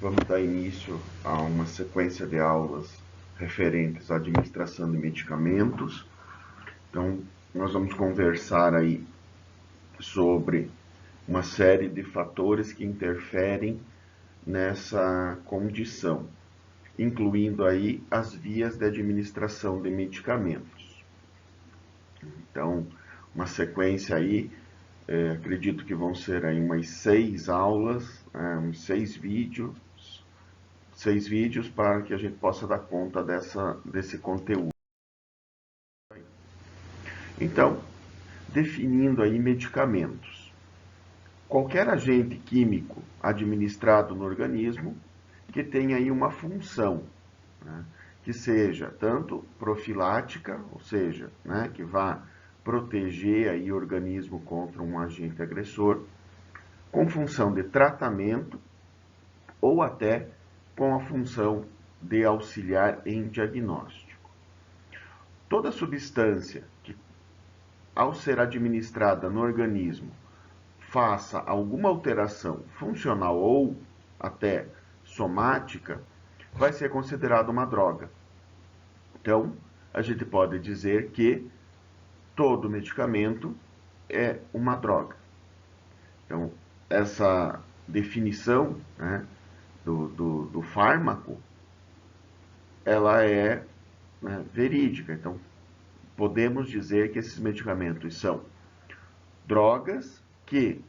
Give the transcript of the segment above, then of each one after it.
Vamos dar início a uma sequência de aulas referentes à administração de medicamentos. Então, nós vamos conversar aí sobre uma série de fatores que interferem nessa condição, incluindo aí as vias de administração de medicamentos. Então, uma sequência aí, acredito que vão ser aí umas 6 aulas, uns 6 vídeos para que a gente possa dar conta desse conteúdo. Então, definindo aí medicamentos. Qualquer agente químico administrado no organismo que tenha aí uma função, né, que seja tanto profilática, ou seja, né, que vá proteger aí o organismo contra um agente agressor, com função de tratamento ou até com a função de auxiliar em diagnóstico. Toda substância que, ao ser administrada no organismo, faça alguma alteração funcional ou até somática, vai ser considerada uma droga. Então, a gente pode dizer que todo medicamento é uma droga. Então, essa definição, né, do fármaco, ela é, né, verídica. Então, podemos dizer que esses medicamentos são drogas que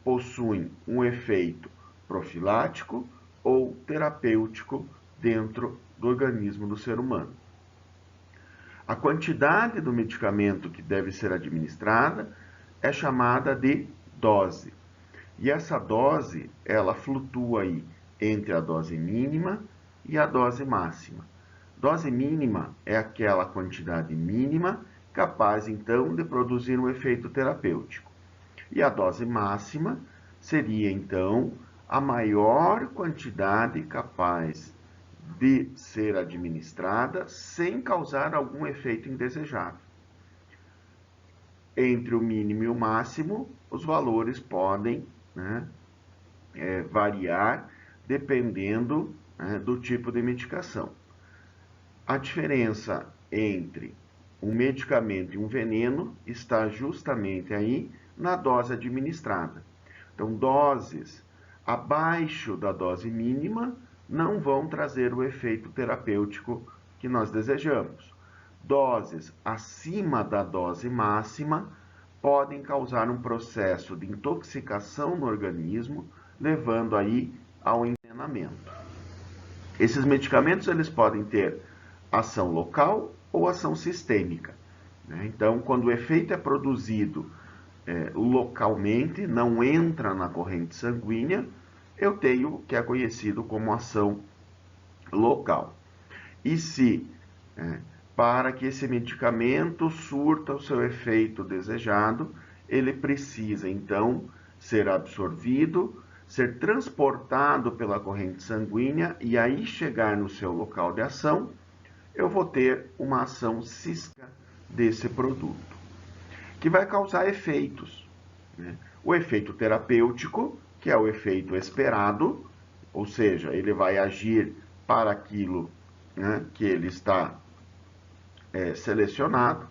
possuem um efeito profilático ou terapêutico dentro do organismo do ser humano. A quantidade do medicamento que deve ser administrada é chamada de dose. E essa dose, ela flutua aí entre a dose mínima e a dose máxima. Dose mínima é aquela quantidade mínima capaz, então, de produzir um efeito terapêutico. E a dose máxima seria, então, a maior quantidade capaz de ser administrada sem causar algum efeito indesejável. Entre o mínimo e o máximo, os valores podem, né, variar dependendo, né, do tipo de medicação. A diferença entre um medicamento e um veneno está justamente aí na dose administrada. Então, doses abaixo da dose mínima não vão trazer o efeito terapêutico que nós desejamos. Doses acima da dose máxima podem causar um processo de intoxicação no organismo, levando aí ao envenenamento. Esses medicamentos eles podem ter ação local ou ação sistêmica. Então, quando o efeito é produzido localmente, não entra na corrente sanguínea, eu tenho o que é conhecido como ação local. E se, para que esse medicamento surta o seu efeito desejado, ele precisa, então, ser absorvido, ser transportado pela corrente sanguínea e aí chegar no seu local de ação, eu vou ter uma ação sistêmica desse produto, que vai causar efeitos, né? O efeito terapêutico, que é o efeito esperado, ou seja, ele vai agir para aquilo, né, que ele está selecionado,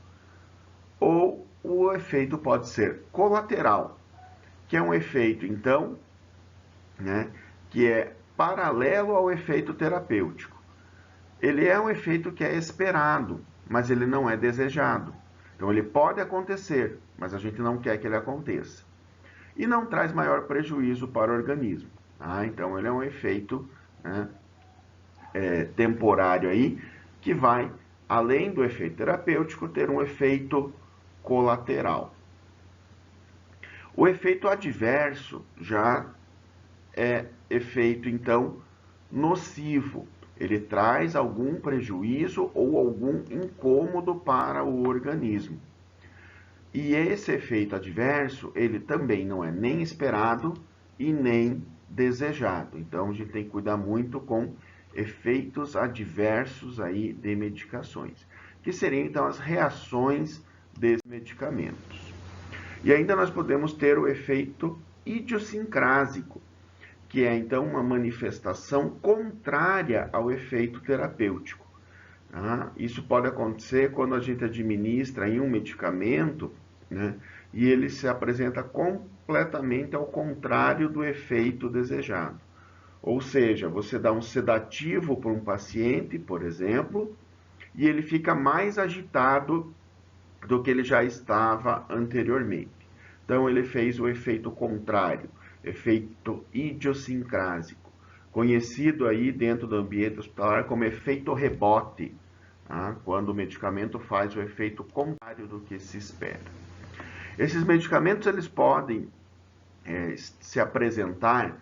ou o efeito pode ser colateral, que é um efeito, então, né, que é paralelo ao efeito terapêutico. Ele é um efeito que é esperado, mas ele não é desejado. Então, ele pode acontecer, mas a gente não quer que ele aconteça. E não traz maior prejuízo para o organismo. Tá? Então, ele é um efeito, né, temporário aí, que vai, além do efeito terapêutico, ter um efeito colateral. O efeito adverso já é efeito, então, nocivo. Ele traz algum prejuízo ou algum incômodo para o organismo. E esse efeito adverso, ele também não é nem esperado e nem desejado. Então, a gente tem que cuidar muito com efeitos adversos aí de medicações, que seriam, então, as reações desses medicamentos. E ainda nós podemos ter o efeito idiosincrásico, que é então uma manifestação contrária ao efeito terapêutico. Isso pode acontecer quando a gente administra em um medicamento, né, e ele se apresenta completamente ao contrário do efeito desejado. Ou seja, você dá um sedativo para um paciente, por exemplo, e ele fica mais agitado do que ele já estava anteriormente. Então ele fez o efeito contrário, efeito idiosincrásico, conhecido aí dentro do ambiente hospitalar como efeito rebote, quando o medicamento faz o efeito contrário do que se espera. Esses medicamentos eles podem se apresentar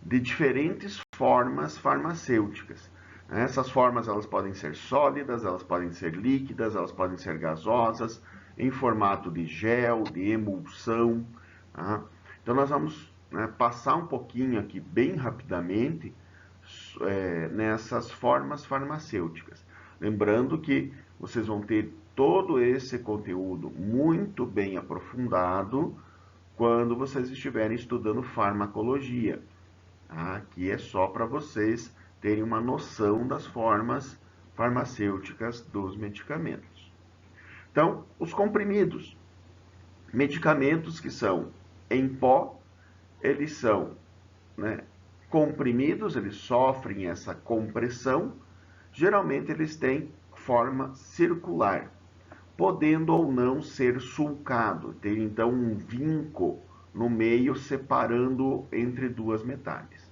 de diferentes formas farmacêuticas. Essas formas elas podem ser sólidas, elas podem ser líquidas, elas podem ser gasosas, em formato de gel, de emulsão. Então nós vamos passar um pouquinho aqui bem rapidamente nessas formas farmacêuticas. Lembrando que vocês vão ter todo esse conteúdo muito bem aprofundado quando vocês estiverem estudando farmacologia. Aqui é só para vocês terem uma noção das formas farmacêuticas dos medicamentos. Então, os comprimidos. Medicamentos que são em pó, eles são comprimidos, eles sofrem essa compressão. Geralmente eles têm forma circular, podendo ou não ser sulcado, ter então um vinco no meio separando entre duas metades.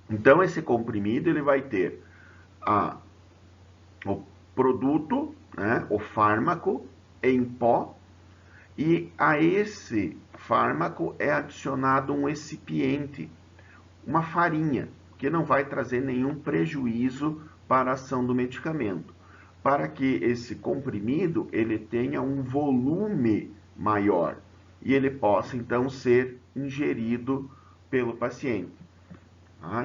Então esse comprimido ele vai ter o produto, o fármaco em pó, e a esse fármaco é adicionado um excipiente, uma farinha, que não vai trazer nenhum prejuízo para a ação do medicamento, para que esse comprimido ele tenha um volume maior e ele possa então ser ingerido pelo paciente.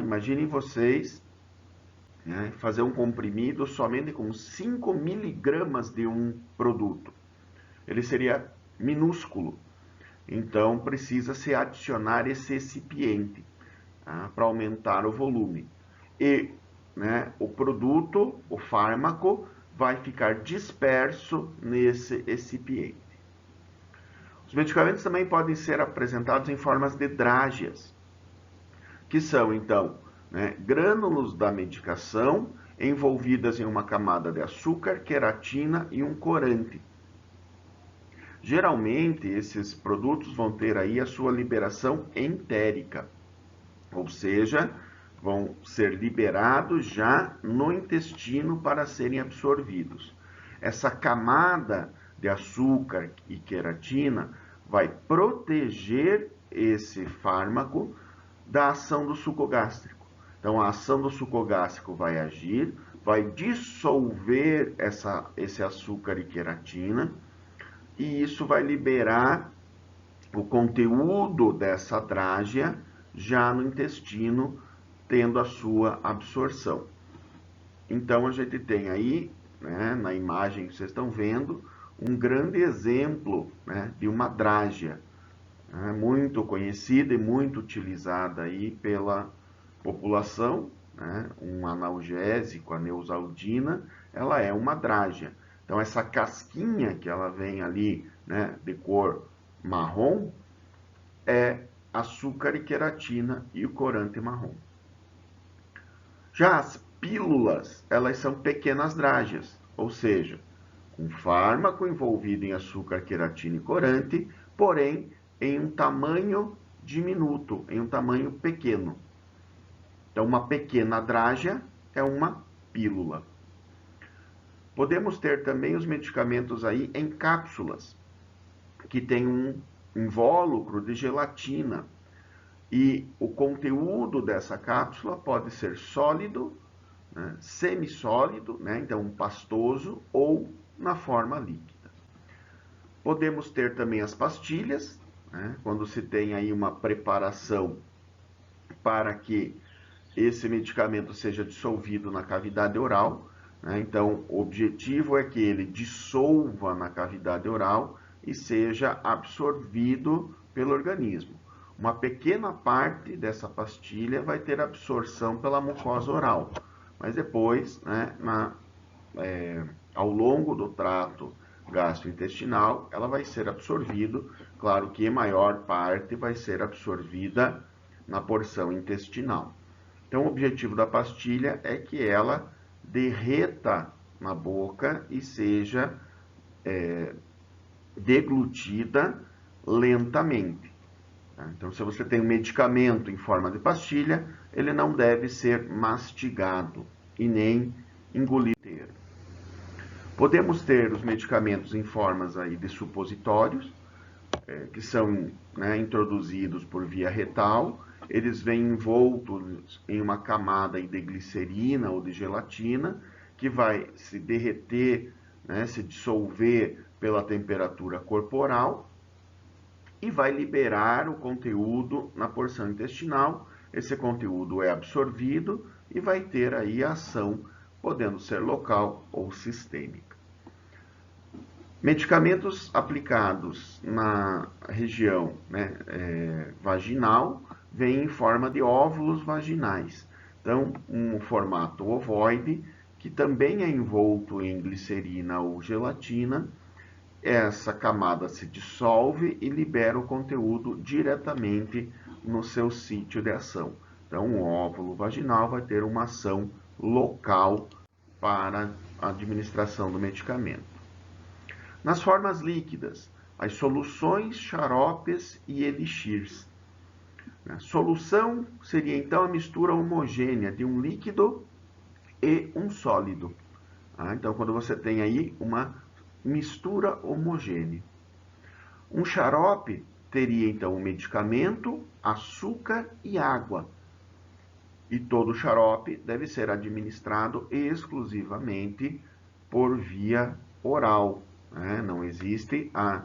Imaginem vocês fazer um comprimido somente com 5 miligramas de um produto. Ele seria minúsculo, então precisa se adicionar esse excipiente para aumentar o volume. E o produto, o fármaco, vai ficar disperso nesse excipiente. Os medicamentos também podem ser apresentados em formas de drágeas, que são, então, grânulos da medicação envolvidas em uma camada de açúcar, queratina e um corante. Geralmente, esses produtos vão ter aí a sua liberação entérica, ou seja, vão ser liberados já no intestino para serem absorvidos. Essa camada de açúcar e queratina vai proteger esse fármaco da ação do suco gástrico. Então, a ação do suco gástrico vai agir, vai dissolver esse açúcar e queratina, e isso vai liberar o conteúdo dessa drágea já no intestino, tendo a sua absorção. Então, a gente tem aí, na imagem que vocês estão vendo, um grande exemplo de uma drágea, muito conhecida e muito utilizada aí pela população, um analgésico, a neosaldina, ela é uma drágea. Então, essa casquinha que ela vem ali, de cor marrom, é açúcar e queratina e o corante marrom. Já as pílulas, elas são pequenas drágeas, ou seja, um fármaco envolvido em açúcar, queratina e corante, porém em um tamanho diminuto, em um tamanho pequeno. Então, uma pequena drágea é uma pílula. Podemos ter também os medicamentos aí em cápsulas, que tem um invólucro de gelatina. E o conteúdo dessa cápsula pode ser sólido, semissólido, então pastoso, ou na forma líquida. Podemos ter também as pastilhas, quando se tem aí uma preparação para que esse medicamento seja dissolvido na cavidade oral. Então, o objetivo é que ele dissolva na cavidade oral e seja absorvido pelo organismo. uma pequena parte dessa pastilha vai ter absorção pela mucosa oral, mas depois, né, ao longo do trato gastrointestinal, ela vai ser absorvida, claro que a maior parte vai ser absorvida na porção intestinal. Então, o objetivo da pastilha é que ela derreta na boca e seja deglutida lentamente. Então, se você tem um medicamento em forma de pastilha, ele não deve ser mastigado e nem engolido inteiro. Podemos ter os medicamentos em formas aí de supositórios, que são, né, introduzidos por via retal. Eles vêm envoltos em uma camada de glicerina ou de gelatina, que vai se derreter, né, se dissolver pela temperatura corporal e vai liberar o conteúdo na porção intestinal. Esse conteúdo é absorvido e vai ter aí a ação, podendo ser local ou sistêmica. Medicamentos aplicados na região, né, vaginal vêm em forma de óvulos vaginais. Então, um formato ovoide, que também é envolto em glicerina ou gelatina. Essa camada se dissolve e libera o conteúdo diretamente no seu sítio de ação. Então, o óvulo vaginal vai ter uma ação local para a administração do medicamento. Nas formas líquidas, as soluções, xaropes e elixirs. A solução seria então a mistura homogênea de um líquido e um sólido. Então, quando você tem aí uma mistura homogênea. Um xarope teria então um medicamento, açúcar e água. E todo xarope deve ser administrado exclusivamente por via oral. Não existe a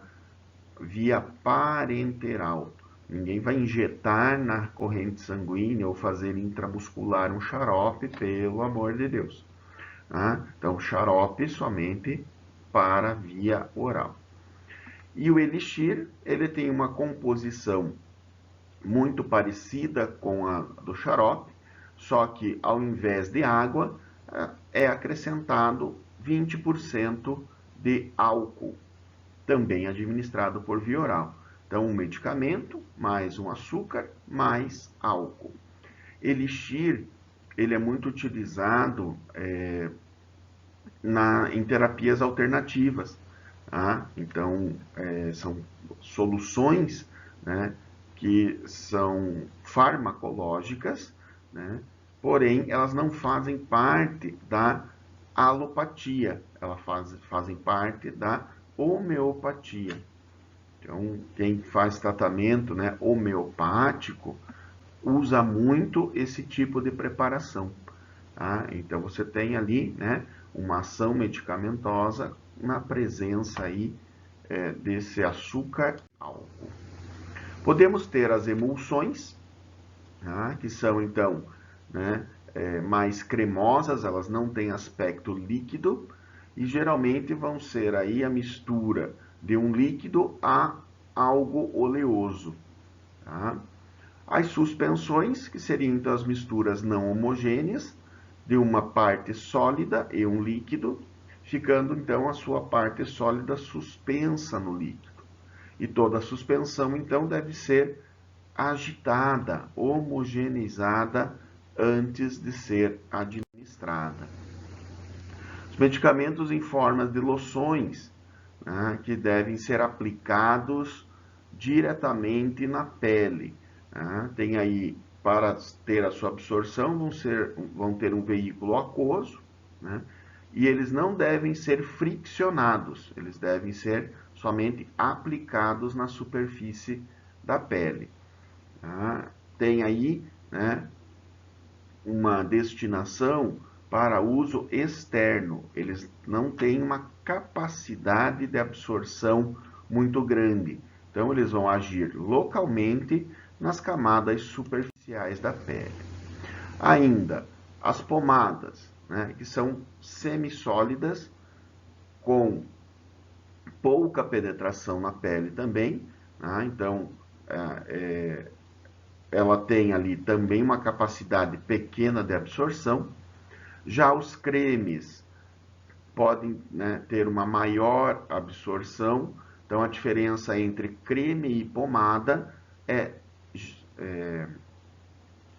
via parenteral. Ninguém vai injetar na corrente sanguínea ou fazer intramuscular um xarope, pelo amor de Deus. Então, xarope somente para via oral. E o elixir, ele tem uma composição muito parecida com a do xarope, só que ao invés de água, é acrescentado 20% de álcool, também administrado por via oral. Então, um medicamento, mais um açúcar, mais álcool. Elixir, ele é muito utilizado em terapias alternativas. Então, são soluções, né, que são farmacológicas, né, porém elas não fazem parte da alopatia, elas fazem parte da homeopatia. Então, quem faz tratamento, né, homeopático usa muito esse tipo de preparação. Então, você tem ali, né, uma ação medicamentosa na presença aí, desse açúcar álcool. Podemos ter as emulsões, que são então, né, mais cremosas, elas não têm aspecto líquido e geralmente vão ser aí a mistura de um líquido a algo oleoso. As suspensões, que seriam então as misturas não homogêneas de uma parte sólida e um líquido, ficando então a sua parte sólida suspensa no líquido. E toda a suspensão então deve ser agitada, homogeneizada antes de ser administrada. Os medicamentos em formas de loções, que devem ser aplicados diretamente na pele. Tem aí, para ter a sua absorção, vão ter um veículo aquoso, e eles não devem ser friccionados, eles devem ser somente aplicados na superfície da pele. Tem aí, né, uma destinação para uso externo, eles não têm uma capacidade de absorção muito grande, então eles vão agir localmente nas camadas superficiais da pele. Ainda, as pomadas, né, que são semissólidas, com pouca penetração na pele também, então ela tem ali também uma capacidade pequena de absorção. Já os cremes podem, né, ter uma maior absorção. Então, a diferença entre creme e pomada é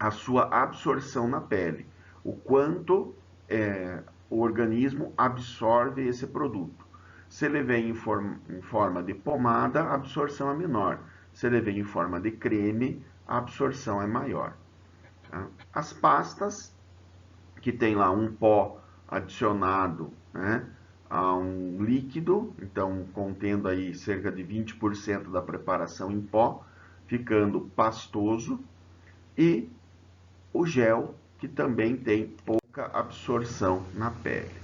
a sua absorção na pele, o quanto o organismo absorve esse produto. Se ele vem em forma de pomada, a absorção é menor. Se ele vem em forma de creme, a absorção é maior. Tá? As pastas, que tem lá um pó adicionado, né, a um líquido, então contendo aí cerca de 20% da preparação em pó, ficando pastoso, e o gel, que também tem pouca absorção na pele.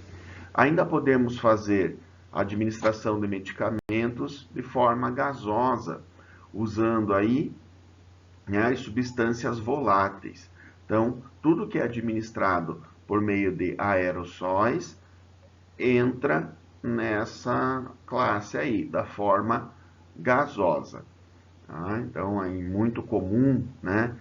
Ainda podemos fazer a administração de medicamentos de forma gasosa, usando aí, né, as substâncias voláteis. Então, tudo que é administrado por meio de aerossóis entra nessa classe aí, da forma gasosa. Tá? Então, é muito comum, né,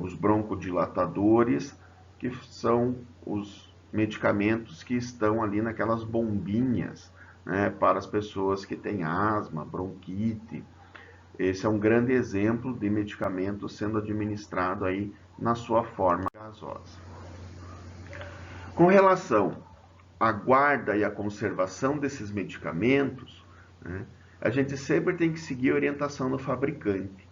os broncodilatadores, que são os medicamentos que estão ali naquelas bombinhas, né, para as pessoas que têm asma, bronquite. Esse é um grande exemplo de medicamento sendo administrado aí na sua forma gasosa. Com relação à guarda e à conservação desses medicamentos, né, a gente sempre tem que seguir a orientação do fabricante.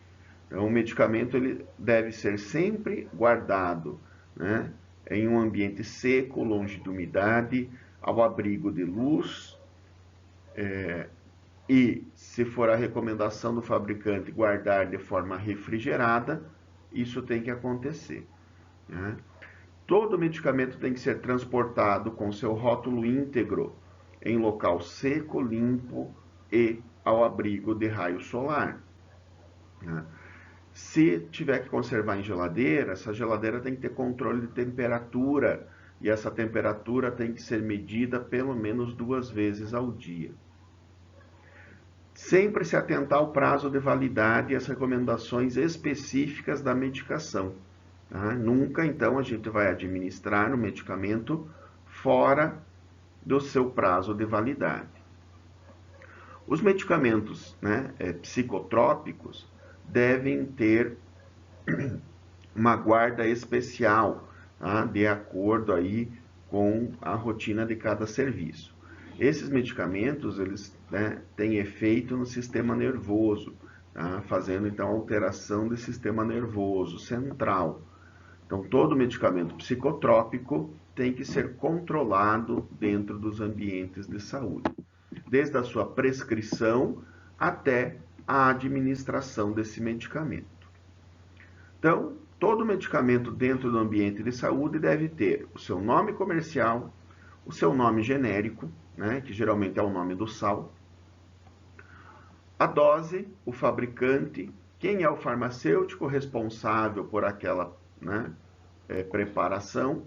Então, o medicamento ele deve ser sempre guardado, né, em um ambiente seco, longe de umidade, ao abrigo de luz, e, se for a recomendação do fabricante, guardar de forma refrigerada, isso tem que acontecer. Né? Todo medicamento tem que ser transportado com seu rótulo íntegro em local seco, limpo e ao abrigo de raio solar. Né? Se tiver que conservar em geladeira, essa geladeira tem que ter controle de temperatura, e essa temperatura tem que ser medida pelo menos 2 vezes ao dia. Sempre se atentar ao prazo de validade e às recomendações específicas da medicação. Tá? Nunca, então, a gente vai administrar o medicamento fora do seu prazo de validade. Os medicamentos, né, psicotrópicos devem ter uma guarda especial, tá? De acordo aí com a rotina de cada serviço. Esses medicamentos, eles, né, têm efeito no sistema nervoso, tá? Fazendo então alteração do sistema nervoso central. Então, todo medicamento psicotrópico tem que ser controlado dentro dos ambientes de saúde, desde a sua prescrição até a administração desse medicamento. Então, todo medicamento dentro do ambiente de saúde deve ter o seu nome comercial, o seu nome genérico, né, que geralmente é o nome do sal, a dose, o fabricante, quem é o farmacêutico responsável por aquela, né, preparação,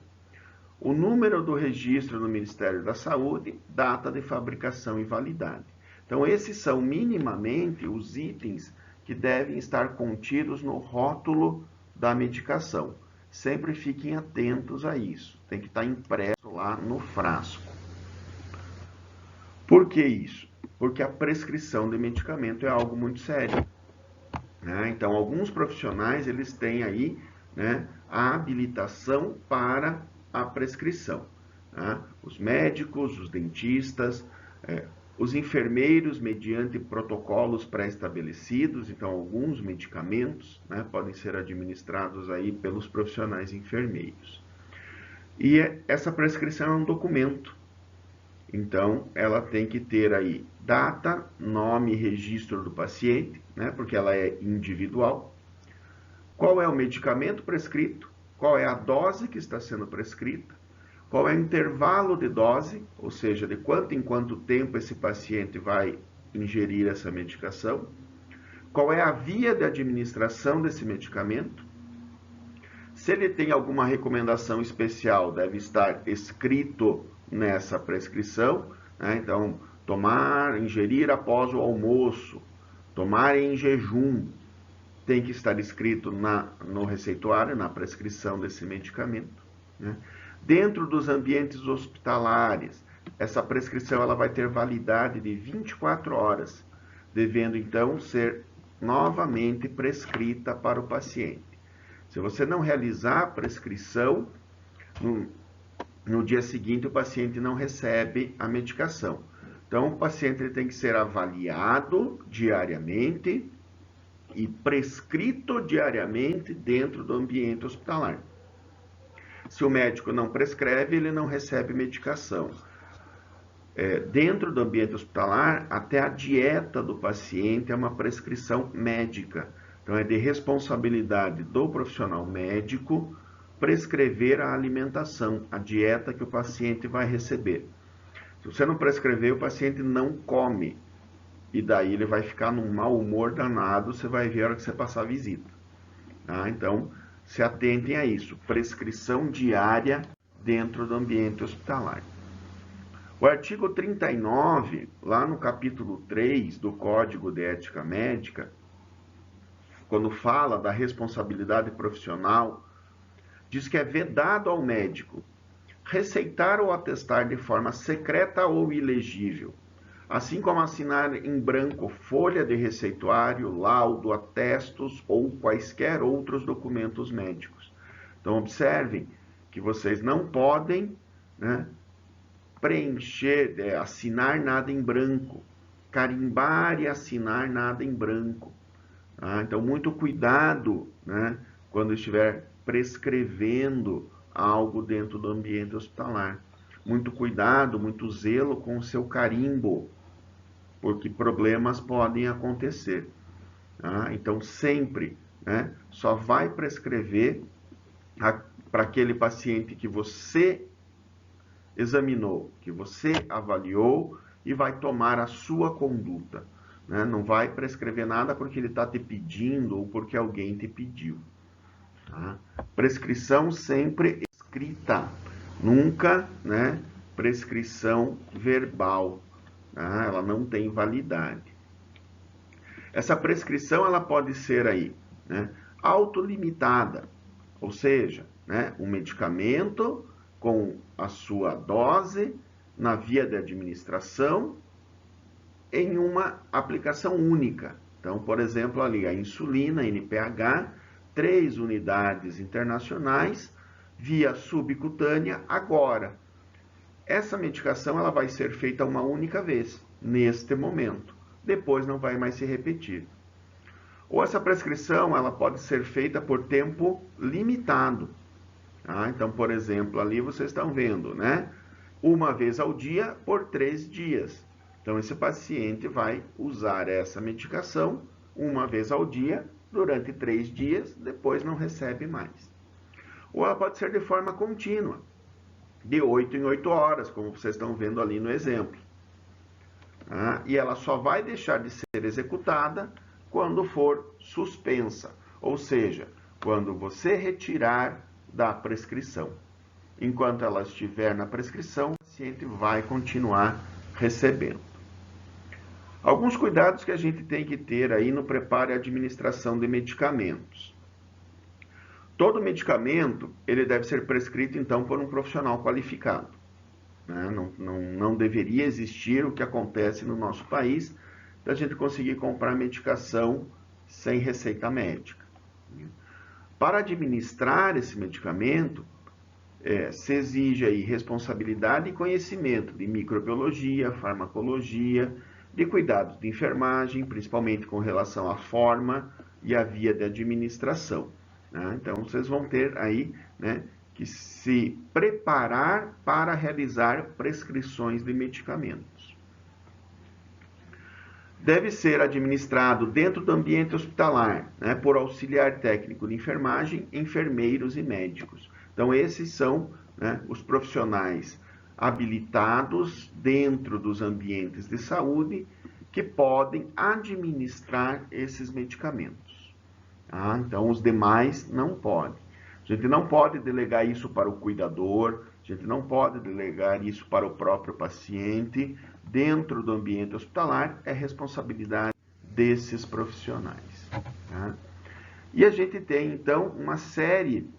o número do registro no Ministério da Saúde, data de fabricação e validade. Então, esses são minimamente os itens que devem estar contidos no rótulo da medicação. Sempre fiquem atentos a isso. Tem que estar impresso lá no frasco. Por que isso? Porque a prescrição de medicamento é algo muito sério. Né? Então, alguns profissionais, eles têm aí, né, a habilitação para a prescrição. Tá? Os médicos, os dentistas, os enfermeiros, mediante protocolos pré-estabelecidos. Então, alguns medicamentos, né, podem ser administrados aí pelos profissionais enfermeiros. E essa prescrição é um documento. Então, ela tem que ter aí data, nome e registro do paciente, né, porque ela é individual. Qual é o medicamento prescrito? Qual é a dose que está sendo prescrita? Qual é o intervalo de dose, ou seja, de quanto em quanto tempo esse paciente vai ingerir essa medicação? Qual é a via de administração desse medicamento? Se ele tem alguma recomendação especial, deve estar escrito nessa prescrição, né? Então, tomar, ingerir após o almoço, tomar em jejum, tem que estar escrito no receituário, na prescrição desse medicamento, né? Dentro dos ambientes hospitalares, essa prescrição ela vai ter validade de 24 horas, devendo então ser novamente prescrita para o paciente. Se você não realizar a prescrição, no dia seguinte o paciente não recebe a medicação. Então o paciente ele tem que ser avaliado diariamente e prescrito diariamente dentro do ambiente hospitalar. Se o médico não prescreve, ele não recebe medicação. Dentro do ambiente hospitalar, até a dieta do paciente é uma prescrição médica. Então, é de responsabilidade do profissional médico prescrever a alimentação, a dieta que o paciente vai receber. Se você não prescrever, o paciente não come. E daí ele vai ficar num mau humor danado, você vai ver a hora que você passar a visita. Tá? Então, se atentem a isso. Prescrição diária dentro do ambiente hospitalar. O artigo 39, lá no capítulo 3 do Código de Ética Médica, quando fala da responsabilidade profissional, diz que é vedado ao médico receitar ou atestar de forma secreta ou ilegível, assim como assinar em branco folha de receituário, laudo, atestos ou quaisquer outros documentos médicos. Então, observem que vocês não podem, né, preencher, assinar nada em branco, carimbar e assinar nada em branco. Tá? Então, muito cuidado, né, quando estiver prescrevendo algo dentro do ambiente hospitalar. Muito cuidado, muito zelo com o seu carimbo, porque problemas podem acontecer. Tá? Então, sempre, né, só vai prescrever para aquele paciente que você examinou, que você avaliou e vai tomar a sua conduta. Né? Não vai prescrever nada porque ele está te pedindo ou porque alguém te pediu. Tá? Prescrição sempre escrita, nunca, né, prescrição verbal. Tá? Ela não tem validade. Essa prescrição ela pode ser aí, né, autolimitada, ou seja, né, um medicamento com a sua dose na via de administração em uma aplicação única. Então, por exemplo, ali a insulina, NPH, 3 unidades internacionais, via subcutânea agora. Essa medicação ela vai ser feita uma única vez, neste momento. Depois não vai mais se repetir. Ou essa prescrição ela pode ser feita por tempo limitado. Tá? Então, por exemplo, ali vocês estão vendo, né? Uma vez ao dia por 3 dias. Então, esse paciente vai usar essa medicação uma vez ao dia durante 3 dias, depois não recebe mais. Ou ela pode ser de forma contínua, de 8 em 8 horas, como vocês estão vendo ali no exemplo. Tá? E ela só vai deixar de ser executada quando for suspensa, ou seja, quando você retirar da prescrição. Enquanto ela estiver na prescrição, o paciente vai continuar recebendo. Alguns cuidados que a gente tem que ter aí no preparo e administração de medicamentos. Todo medicamento, ele deve ser prescrito, então, por um profissional qualificado. Né? Não deveria existir o que acontece no nosso país, da gente conseguir comprar medicação sem receita médica. Para administrar esse medicamento, se exige aí responsabilidade e conhecimento de microbiologia, farmacologia, de cuidados de enfermagem, principalmente com relação à forma e à via de administração. Né? Então, vocês vão ter aí, né, que se preparar para realizar prescrições de medicamentos. Deve ser administrado dentro do ambiente hospitalar, né, por auxiliar técnico de enfermagem, enfermeiros e médicos. Então, esses são, né, os profissionais habilitados dentro dos ambientes de saúde que podem administrar esses medicamentos. Tá? Então, os demais não podem. A gente não pode delegar isso para o cuidador, a gente não pode delegar isso para o próprio paciente. Dentro do ambiente hospitalar, é responsabilidade desses profissionais. Tá? E a gente tem, então, uma série,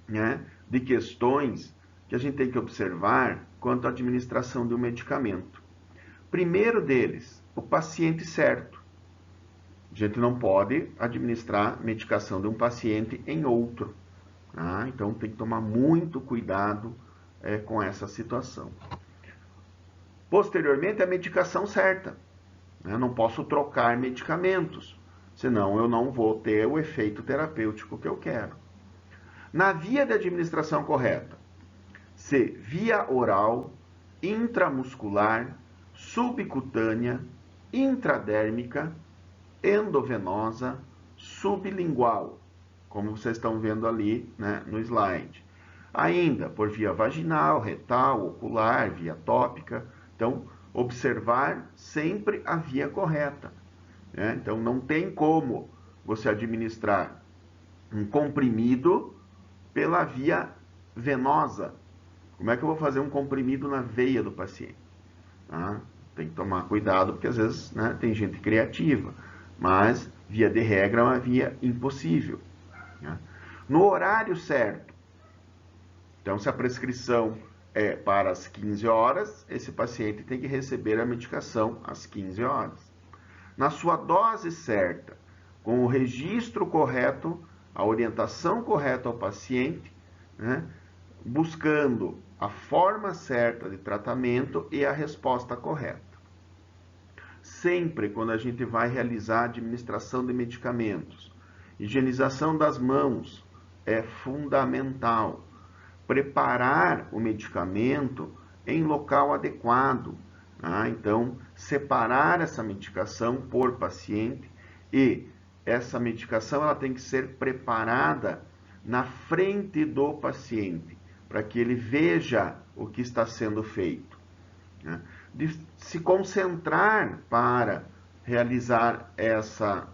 né, de questões que a gente tem que observar quanto à administração de um medicamento. Primeiro deles, o paciente certo. A gente não pode administrar medicação de um paciente em outro. Tá? Então tem que tomar muito cuidado com essa situação. Posteriormente, a medicação certa. Eu não posso trocar medicamentos, senão eu não vou ter o efeito terapêutico que eu quero. Na via de administração correta, se via oral, intramuscular, subcutânea, intradérmica, endovenosa, sublingual, como vocês estão vendo ali, né, no slide. Ainda por via vaginal, retal, ocular, via tópica. Então, observar sempre a via correta. Né? Então, não tem como você administrar um comprimido pela via venosa. Como é que eu vou fazer um comprimido na veia do paciente? Tá? Tem que tomar cuidado, porque às vezes, né, tem gente criativa, mas via de regra é uma via impossível. Né? No horário certo. Então, se a prescrição é para as 15 horas, esse paciente tem que receber a medicação às 15 horas. Na sua dose certa, com o registro correto, a orientação correta ao paciente, né, buscando a forma certa de tratamento e a resposta correta. Sempre quando a gente vai realizar a administração de medicamentos, higienização das mãos é fundamental. Preparar o medicamento em local adequado. Tá? Então, separar essa medicação por paciente e essa medicação ela tem que ser preparada na frente do paciente, para que ele veja o que está sendo feito. Né? De se concentrar para realizar essa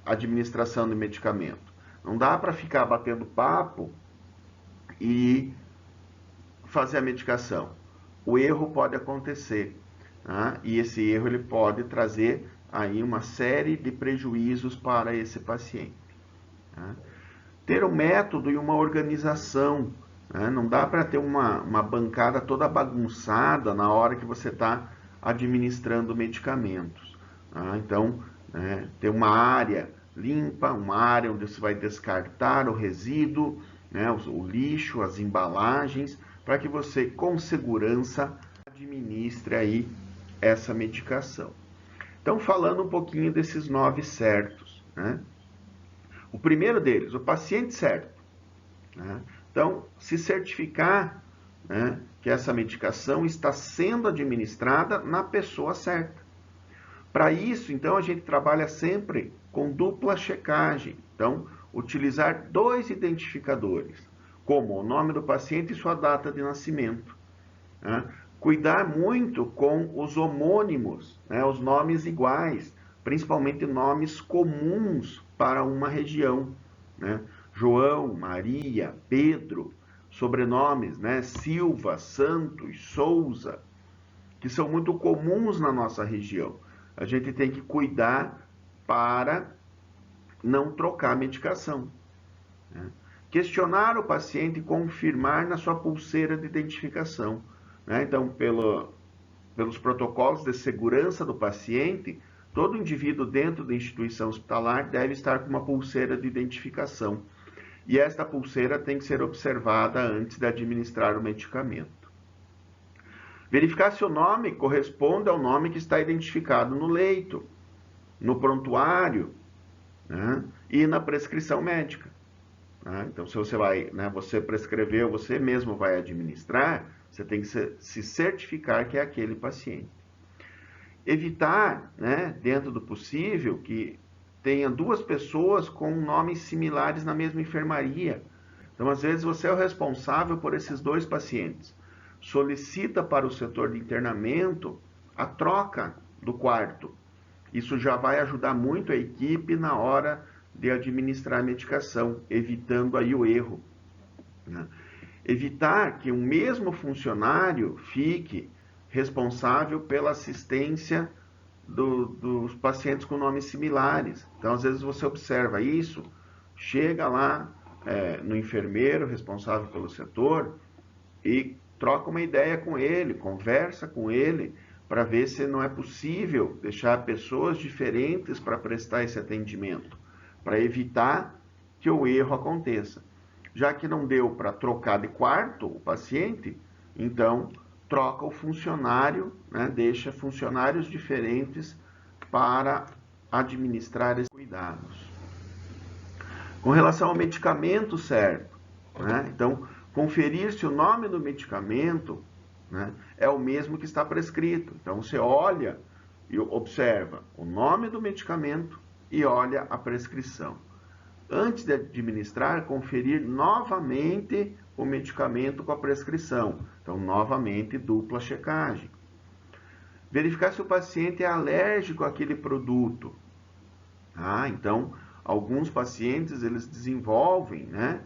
administração de medicamento. Não dá para ficar batendo papo e fazer a medicação. O erro pode acontecer, tá? E esse erro ele pode trazer aí uma série de prejuízos para esse paciente. Tá? Ter um método e uma organização. Né? Não dá para ter uma bancada toda bagunçada na hora que você está administrando medicamentos. Tá? Então, ter uma área limpa, uma área onde você vai descartar o resíduo, né, o lixo, as embalagens, para que você, com segurança, administre aí essa medicação. Então, falando um pouquinho desses 9 certos. Né? O primeiro deles, o paciente certo. Né? Então, se certificar, né, que essa medicação está sendo administrada na pessoa certa. Para isso, então, a gente trabalha sempre com dupla checagem. Então, utilizar 2 identificadores, como o nome do paciente e sua data de nascimento. Né? Cuidar muito com os homônimos, né? Os nomes iguais, principalmente nomes comuns para uma região. Né? João, Maria, Pedro, sobrenomes, né? Silva, Santos, Souza, que são muito comuns na nossa região. A gente tem que cuidar para não trocar a medicação. Né? Questionar o paciente e confirmar na sua pulseira de identificação. Né? Então, pelos protocolos de segurança do paciente, todo indivíduo dentro da instituição hospitalar deve estar com uma pulseira de identificação. E esta pulseira tem que ser observada antes de administrar o medicamento. Verificar se o nome corresponde ao nome que está identificado no leito, no prontuário, né, e na prescrição médica. Né? Então, se você prescreveu, você mesmo vai administrar, você tem que se certificar que é aquele paciente. Evitar, né, dentro do possível, que tenha 2 pessoas com nomes similares na mesma enfermaria. Então, às vezes, você é o responsável por esses 2 pacientes. Solicita para o setor de internamento a troca do quarto. Isso já vai ajudar muito a equipe na hora de administrar a medicação, evitando aí o erro. Né? Evitar que o mesmo funcionário fique responsável pela assistência dos pacientes com nomes similares. Então, às vezes você observa isso chega lá no enfermeiro responsável pelo setor e troca uma ideia com ele, conversa com ele, para ver se não é possível deixar pessoas diferentes para prestar esse atendimento, para evitar que o erro aconteça. Já que não deu para trocar de quarto o paciente, então troca o funcionário, né, deixa funcionários diferentes para administrar esses cuidados. Com relação ao medicamento certo, né, então conferir se o nome do medicamento, né, é o mesmo que está prescrito. Então você olha e observa o nome do medicamento e olha a prescrição. Antes de administrar, conferir novamente o medicamento com a prescrição. Então, novamente, dupla checagem. Verificar se o paciente é alérgico àquele produto. Então, alguns pacientes eles desenvolvem, né,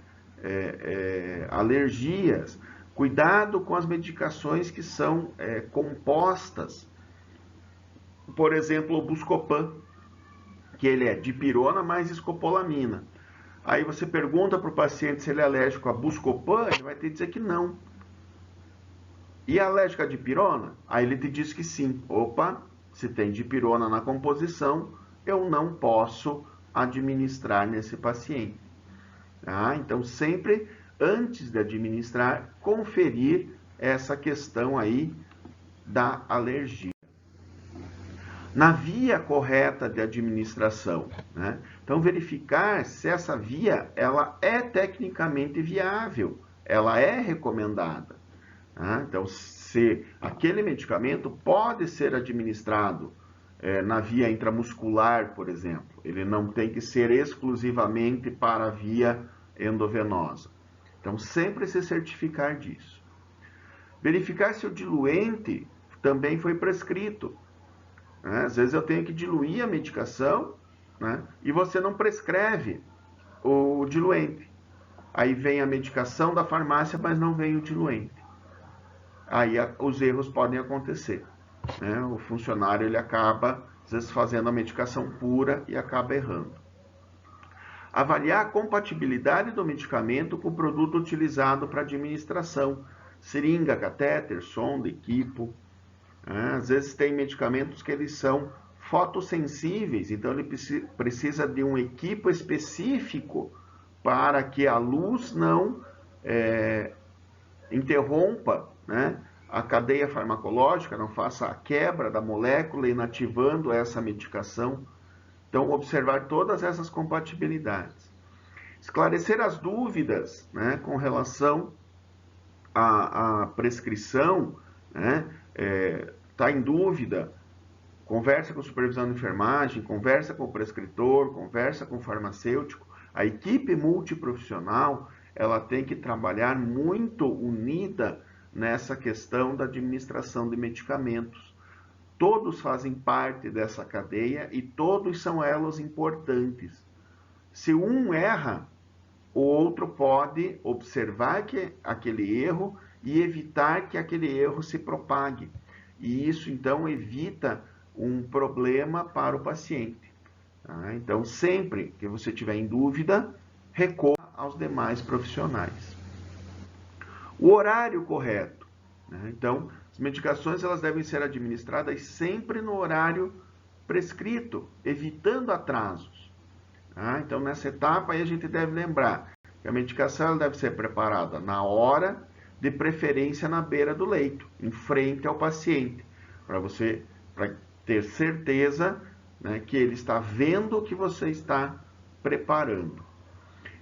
alergias. Cuidado com as medicações que são compostas. Por exemplo, o Buscopan, que ele é dipirona mais escopolamina. Aí você pergunta para o paciente se ele é alérgico a Buscopan, ele vai ter que dizer que não. E é alérgico a dipirona? Aí ele te diz que sim. Opa, se tem dipirona na composição, eu não posso administrar nesse paciente. Então, sempre antes de administrar, conferir essa questão aí da alergia. Na via correta de administração, né? Então, verificar se essa via ela é tecnicamente viável, ela é recomendada. Então, se aquele medicamento pode ser administrado na via intramuscular, por exemplo, ele não tem que ser exclusivamente para a via endovenosa. Então, sempre se certificar disso. Verificar se o diluente também foi prescrito. Às vezes eu tenho que diluir a medicação, né, e você não prescreve o diluente. Aí vem a medicação da farmácia, mas não vem o diluente. Aí os erros podem acontecer. Né? O funcionário ele acaba, às vezes, fazendo a medicação pura e acaba errando. Avaliar a compatibilidade do medicamento com o produto utilizado para administração. Seringa, catéter, sonda, equipo. Às vezes tem medicamentos que eles são fotossensíveis, então ele precisa de um equipo específico para que a luz não interrompa, né, a cadeia farmacológica, não faça a quebra da molécula inativando essa medicação. Então, observar todas essas compatibilidades. Esclarecer as dúvidas, né, com relação à prescrição, né, está em dúvida, conversa com o supervisor de enfermagem, conversa com o prescritor, conversa com o farmacêutico. A equipe multiprofissional ela tem que trabalhar muito unida nessa questão da administração de medicamentos. Todos fazem parte dessa cadeia e todos são elos importantes. Se um erra, o outro pode observar aquele erro e evitar que aquele erro se propague. E isso, então, evita um problema para o paciente. Então, sempre que você tiver em dúvida, recorra aos demais profissionais. O horário correto. Então, as medicações elas devem ser administradas sempre no horário prescrito, evitando atrasos. Então, nessa etapa, aí a gente deve lembrar que a medicação ela deve ser preparada na hora, de preferência na beira do leito, em frente ao paciente, para ter certeza, né, que ele está vendo o que você está preparando.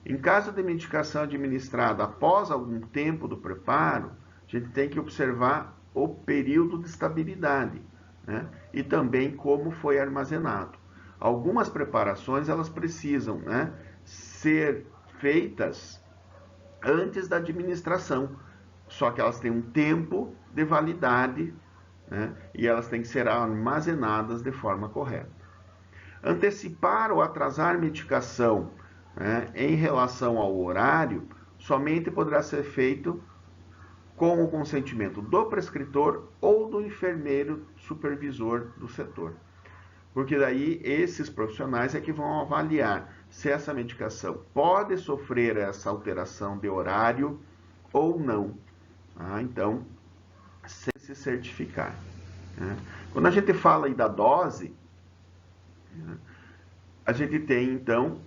Em caso de medicação administrada após algum tempo do preparo, a gente tem que observar o período de estabilidade, né, e também como foi armazenado. Algumas preparações elas precisam, né, ser feitas antes da administração, só que elas têm um tempo de validade, né, e elas têm que ser armazenadas de forma correta. Antecipar ou atrasar medicação, né, em relação ao horário somente poderá ser feito com o consentimento do prescritor ou do enfermeiro supervisor do setor. Porque daí esses profissionais é que vão avaliar se essa medicação pode sofrer essa alteração de horário ou não. Então, se certificar. Quando a gente fala aí da dose, a gente tem então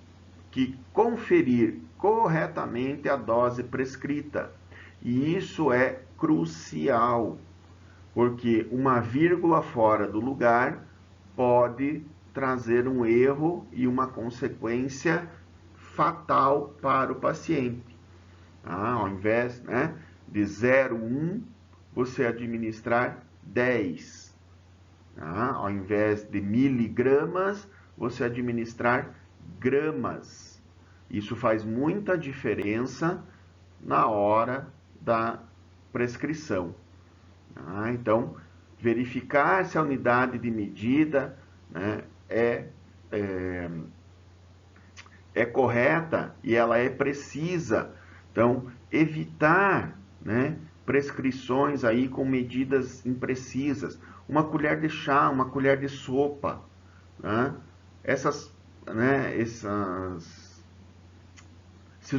que conferir corretamente a dose prescrita. E isso é crucial, porque uma vírgula fora do lugar pode trazer um erro e uma consequência fatal para o paciente. Ao invés de 0,1, você administrar 10. Ao invés de miligramas, você administrar gramas. Isso faz muita diferença na hora da prescrição. Então, verificar se a unidade de medida é correta e ela é precisa. Então, evitar prescrições aí com medidas imprecisas. Uma colher de chá, uma colher de sopa. Esses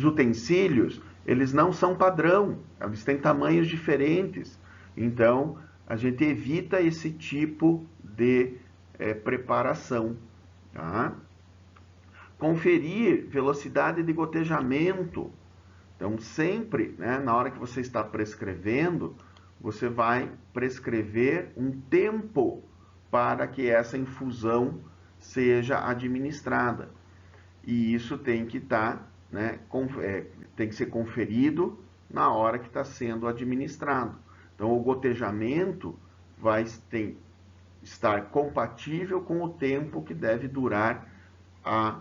utensílios, eles não são padrão, eles têm tamanhos diferentes. Então, a gente evita esse tipo de preparação. Conferir velocidade de gotejamento. Então, sempre, na hora que você está prescrevendo, você vai prescrever um tempo para que essa infusão seja administrada. E isso tem que estar, tem que ser conferido na hora que está sendo administrado. Então, o gotejamento vai estar compatível com o tempo que deve durar a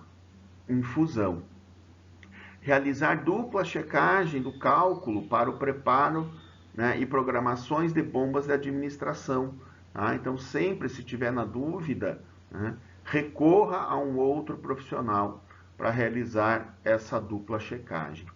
infusão. Realizar dupla checagem do cálculo para o preparo e programações de bombas de administração. Então, sempre, se tiver na dúvida, recorra a um outro profissional para realizar essa dupla checagem.